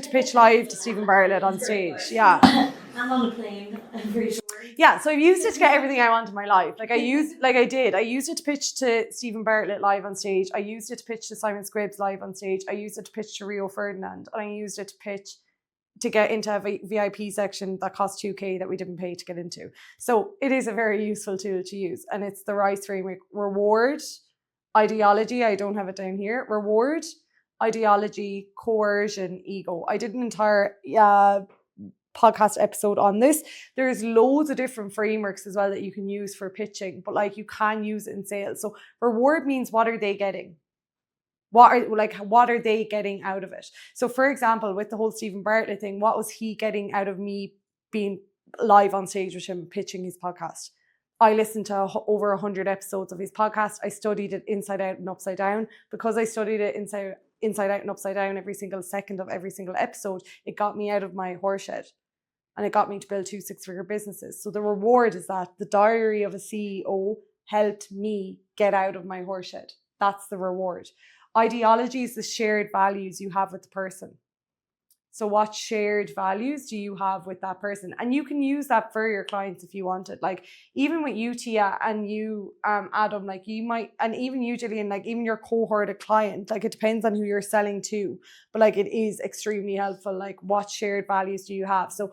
to pitch live to Stephen Bartlett on stage. Yeah. I'm on a plane, I'm pretty sure. Yeah, so I've used it to get everything I want in my life. I used it to pitch to Stephen Bartlett live on stage. I used it to pitch to Simon Scribbs live on stage. I used it to pitch to Rio Ferdinand. And I used it to pitch to get into a VIP section that cost $2,000 that we didn't pay to get into. So it is a very useful tool to use. And it's the R.I.C.E framework. Reward, ideology, I don't have it down here. Reward, ideology, coercion, ego. I did an entire podcast episode on this. There's loads of different frameworks as well that you can use for pitching, but like you can use it in sales. So reward means what are they getting? What are they getting out of it? So for example, with the whole Stephen Bartlett thing, what was he getting out of me being live on stage with him pitching his podcast? I listened to over 100 episodes of his podcast. I studied it inside out and upside down. Because I studied it inside out and upside down every single second of every single episode, it got me out of my horseshead. And it got me to build 2 6-figure businesses. So the reward is that the diary of a CEO helped me get out of my horseshead. That's the reward. Ideology is the shared values you have with the person. So what shared values do you have with that person? And you can use that for your clients if you wanted. Like even with you, Tia, and you, Adam, like you might, and even you, Gillian, like even your cohorted client, like it depends on who you're selling to, but like it is extremely helpful. Like what shared values do you have? So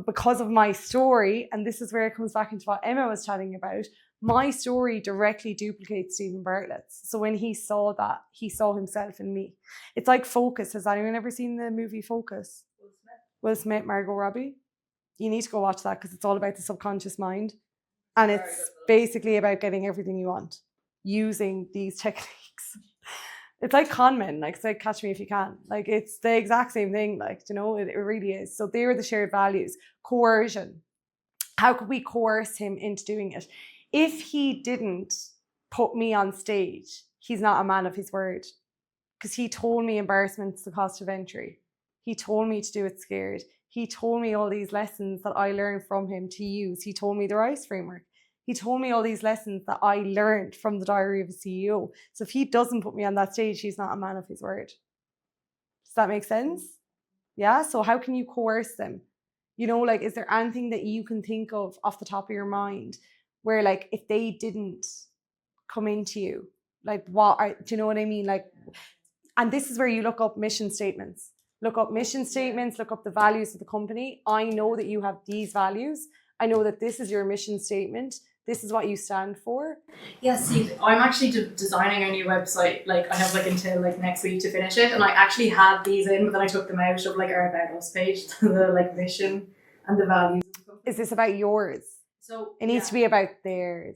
because of my story, and this is where it comes back into what Emma was chatting about, my story directly duplicates Stephen Bartlett's. So when he saw that, he saw himself in me. It's like Focus. Has anyone ever seen the movie Focus? Will Smith, Margot Robbie. You need to go watch that because it's all about the subconscious mind. And it's basically about getting everything you want using these techniques. It's like con men, like it's like Catch Me If You Can. Like it's the exact same thing, like, you know, it really is. So they're the shared values. Coercion. How could we coerce him into doing it? If he didn't put me on stage, he's not a man of his word. Because he told me embarrassment's the cost of entry. He told me to do it scared. He told me all these lessons that I learned from him to use. He told me the R.I.C.E framework. He told me all these lessons that I learned from the Diary of a CEO. So if he doesn't put me on that stage, he's not a man of his word. Does that make sense? Yeah. So how can you coerce them? You know, like, is there anything that you can think of off the top of your mind where, like, if they didn't come into you, like, do you know what I mean? Like, and this is where you look up mission statements. Look up mission statements, look up the values of the company. I know that you have these values. I know that this is your mission statement. This is what you stand for. Yeah, see, I'm actually designing a new website. Like, I have like until like next week to finish it, and I actually had these in, but then I took them out of like our About Us page, the like mission and the values. Is this about yours? So it needs to be about theirs.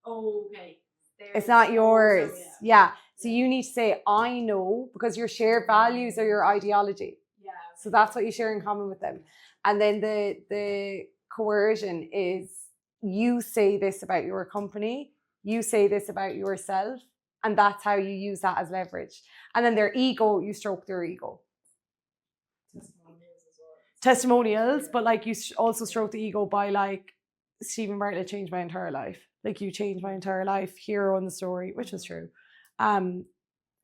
Oh, okay. Theirs. It's not yours. So, yeah. So you need to say, I know, because your shared values are your ideology. Yeah. Okay. So that's what you share in common with them. And then the coercion is, you say this about your company, you say this about yourself, and that's how you use that as leverage. And then their ego, you stroke their ego. Testimonials, but like you also stroke the ego by like, Stephen Bartlett changed my entire life. Like, you changed my entire life, hero in the story, which is true. And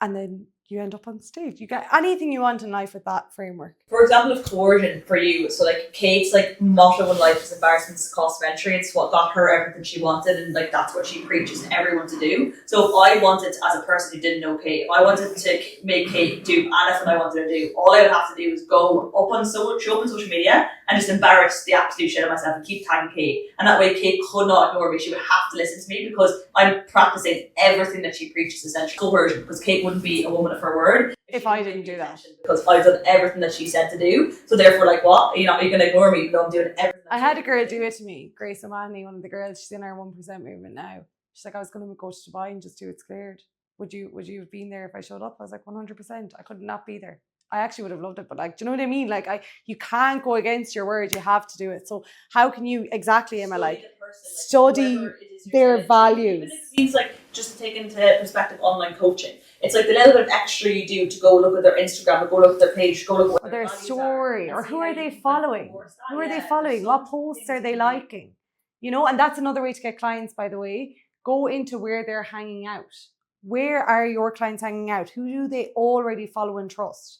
then you end up on stage. You get anything you want in life with that framework. For example, of coercion for you, so like Kate's like motto in life is embarrassment's the cost of entry. It's what got her everything she wanted, and like that's what she preaches everyone to do. So if I wanted, as a person who didn't know Kate, if I wanted to make Kate do anything I wanted to do, all I would have to do is go up on social media and just embarrass the absolute shit out of myself and keep tagging Kate. And that way Kate could not ignore me. She would have to listen to me because I'm practicing everything that she preaches, essentially. Coercion, because Kate wouldn't be a woman of her word if I didn't do that. Because I've done everything that she said to do. So therefore, like, what? You're going to ignore me even though I'm doing everything. I had a girl do it to me. Grace O'Mahony, one of the girls, she's in our 1% movement now. She's like, I was going to go to Dubai and just do it scared. Would you have been there if I showed up? I was like, 100%. I could not be there. I actually would have loved it, but like, do you know what I mean? Like, you can't go against your word. You have to do it. So how can you exactly, Emma, like, study their values? Even if it means like just to take into perspective online coaching. It's like the little bit of extra you do to go look at their Instagram, or go look at their page, go look at their story, or who are they following? Who are they following? What posts are they liking? You know, and that's another way to get clients, by the way. Go into where they're hanging out. Where are your clients hanging out? Who do they already follow and trust?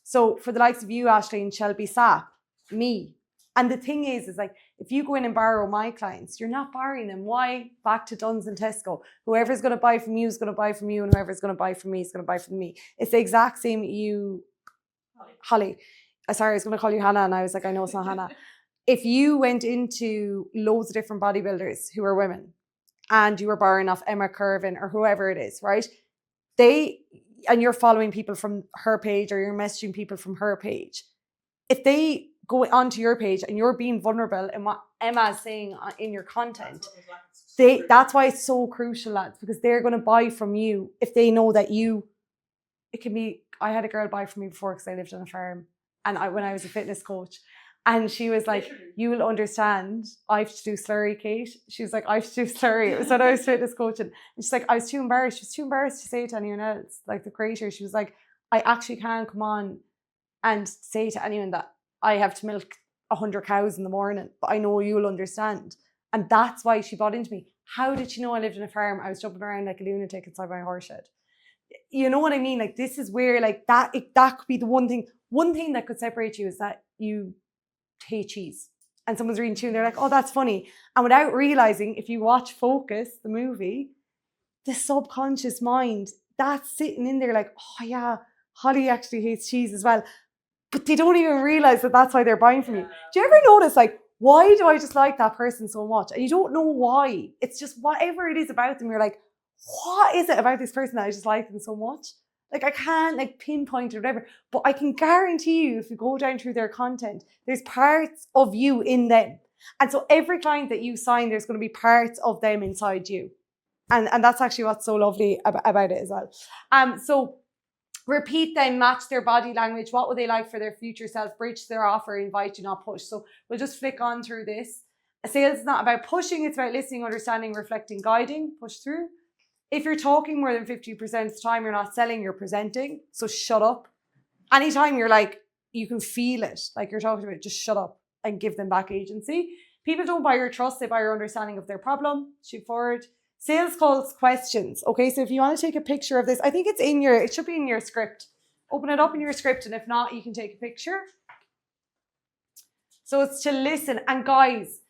So for the likes of you, Ashley and Shelby Sapp, me. And the thing is like, if you go in and borrow my clients, you're not borrowing them. Why? Back to Duns and Tesco. Whoever's going to buy from you is going to buy from you, and whoever's going to buy from me is going to buy from me. It's the exact same with you, Holly. Sorry, I was going to call you Hannah, and I was like, I know it's not Hannah. If you went into loads of different bodybuilders who are women, and you were borrowing off Emma Curvin or whoever it is, right? And you're following people from her page, or you're messaging people from her page. If they go onto your page and you're being vulnerable in what Emma is saying in your content, that's why it's so crucial, lads, because they're going to buy from you if they know that it can be. I had a girl buy from me before because I lived on a farm, and when I was a fitness coach, and she was like, you will understand, I have to do slurry, Kate. She was like, I have to do slurry. It was when I was fitness coaching. And she's like, I was too embarrassed. She was too embarrassed to say it to anyone else, like the creator. She was like, I actually can't come on and say to anyone that I have to milk 100 cows in the morning, but I know you'll understand. And that's why she bought into me. How did she know I lived in a farm? I was jumping around like a lunatic inside my horse shed. You know what I mean? Like, this is where like that could be the one thing that could separate you, is that you hate cheese. And someone's reading to you and they're like, oh, that's funny. And without realizing, if you watch Focus, the movie, the subconscious mind, that's sitting in there like, oh yeah, Holly actually hates cheese as well. But they don't even realize that that's why they're buying from you. Do you ever notice, like, why do I just like that person so much? And you don't know why. It's just whatever it is about them. You're like, what is it about this person that I just like them so much? Like, I can't like pinpoint it or whatever. But I can guarantee you, if you go down through their content, there's parts of you in them. And so every client that you sign, there's going to be parts of them inside you. And that's actually what's so lovely about it as well. So repeat then, match their body language. What would they like for their future self? Bridge their offer, invite, do not push. So we'll just flick on through this. Sales is not about pushing, it's about listening, understanding, reflecting, guiding. Push through. If you're talking more than 50% of the time, you're not selling, you're presenting. So shut up. Anytime you're like, you can feel it, like you're talking about, just shut up and give them back agency. People don't buy your trust, they buy your understanding of their problem. Shoot forward. Sales calls questions. Okay, so if you want to take a picture of this, I think it should be in your script. Open it up in your script, and if not, you can take a picture. So it's to listen. And guys,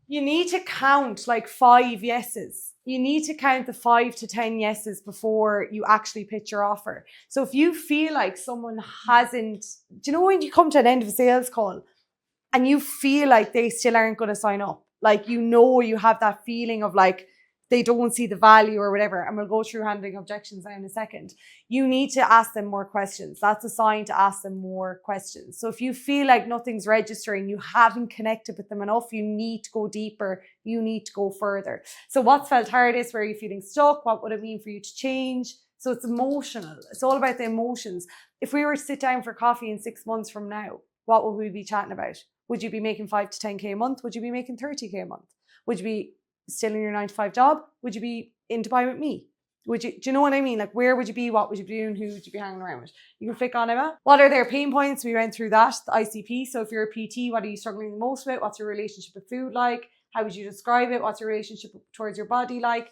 you need to count like 5 yeses. You need to count the 5 to 10 yeses before you actually pitch your offer. So if you feel like someone hasn't, do you know when you come to an end of a sales call and you feel like they still aren't going to sign up? Like, you know, you have that feeling of like, they don't see the value or whatever. And we'll go through handling objections now in a second. You need to ask them more questions. That's a sign to ask them more questions. So if you feel like nothing's registering, you haven't connected with them enough, you need to go deeper. You need to go further. So what's felt hardest? Where are you feeling stuck? What would it mean for you to change? So it's emotional. It's all about the emotions. If we were to sit down for coffee in 6 months from now, what would we be chatting about? Would you be making 5 to 10K a month? Would you be making 30K a month? Would you be still in your 9-to-5 job? Would you be in Dubai with me? Do you know what I mean? Like, where would you be? What would you be doing? Who would you be hanging around with? You can flick on Emma. What are their pain points? We went through that, the ICP. So if you're a PT, what are you struggling the most with? What's your relationship with food like? How would you describe it? What's your relationship towards your body like?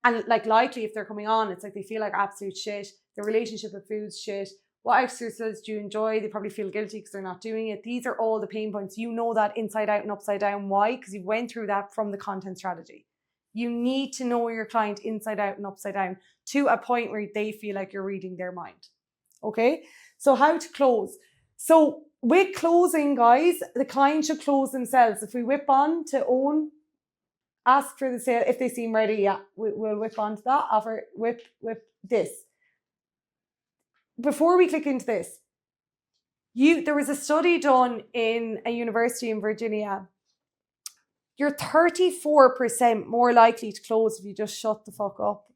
And like, likely if they're coming on, it's like they feel like absolute shit. Their relationship with food's shit. What exercises do you enjoy? They probably feel guilty because they're not doing it. These are all the pain points. You know that inside out and upside down. Why? Because you went through that from the content strategy. You need to know your client inside out and upside down to a point where they feel like you're reading their mind. Okay? So how to close? So with closing, guys, the client should close themselves. If we whip on to own, ask for the sale. If they seem ready, yeah, we'll whip on to that. Offer, whip this. Before we click into this, there was a study done in a university in Virginia. You're 34% more likely to close if you just shut the fuck up.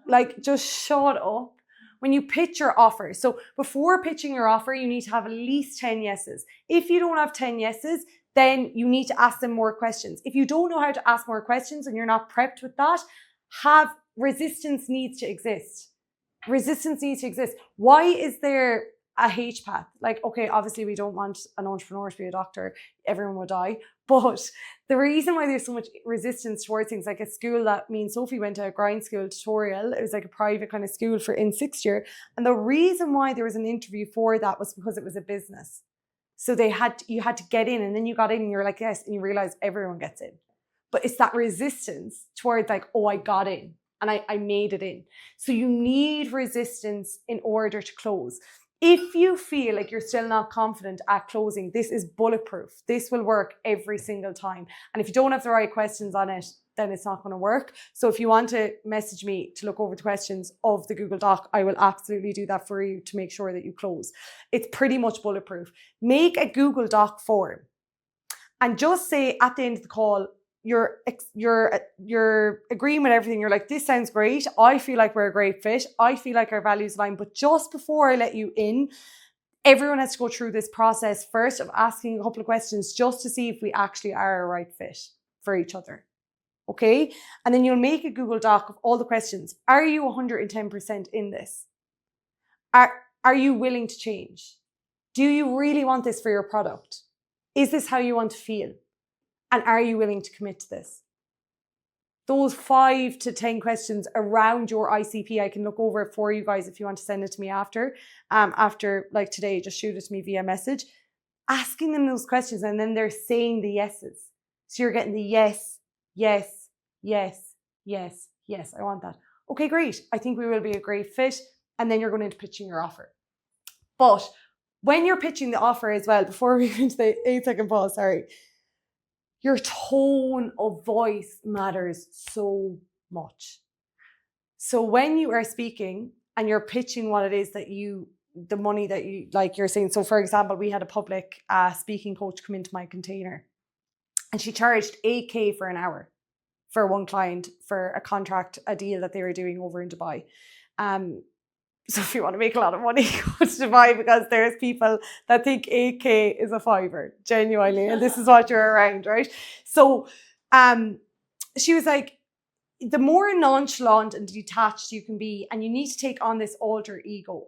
Like, just shut up. When you pitch your offer. So before pitching your offer, you need to have at least 10 yeses. If you don't have 10 yeses, then you need to ask them more questions. If you don't know how to ask more questions and you're not prepped with that, resistance needs to exist. Resistance needs to exist. Why is there a H path. Like, okay, obviously we don't want an entrepreneur to be a doctor. Everyone would die. But the reason why there's so much resistance towards things, like a school that me and Sophie went to, a grind school tutorial, it was like a private kind of school for in 6th year. And the reason why there was an interview for that was because it was a business. So you had to get in, and then you got in and you're like, yes, and you realize everyone gets in. But it's that resistance towards like, oh, I got in and I made it in. So you need resistance in order to close. If you feel like you're still not confident at closing, this is bulletproof. This will work every single time. And if you don't have the right questions on it, then it's not going to work. So if you want to message me to look over the questions of the Google Doc, I will absolutely do that for you to make sure that you close. It's pretty much bulletproof. Make a Google Doc form and just say at the end of the call, you're agreeing with everything. You're like, this sounds great. I feel like we're a great fit. I feel like our values align. But just before I let you in, everyone has to go through this process first of asking a couple of questions just to see if we actually are a right fit for each other. Okay? And then you'll make a Google Doc of all the questions. Are you 110% in this? Are you willing to change? Do you really want this for your product? Is this how you want to feel? And are you willing to commit to this? Those 5 to 10 questions around your ICP, I can look over it for you guys if you want to send it to me after like today, just shoot it to me via message. Asking them those questions, and then they're saying the yeses. So you're getting the yes, yes, yes, yes, yes, I want that. Okay, great. I think we will be a great fit. And then you're going into pitching your offer. But when you're pitching the offer as well, before we go into the 8-second pause, sorry, your tone of voice matters so much. So when you are speaking and you're pitching what it is that the money that you, like you're saying, so for example, we had a public speaking coach come into my container and she charged 8K for an hour for one client for a contract, a deal that they were doing over in Dubai. So if you want to make a lot of money, go to Dubai, because there's people that think 8K is a fiver, genuinely, and this is what you're around, right? So she was like, the more nonchalant and detached you can be, and you need to take on this alter ego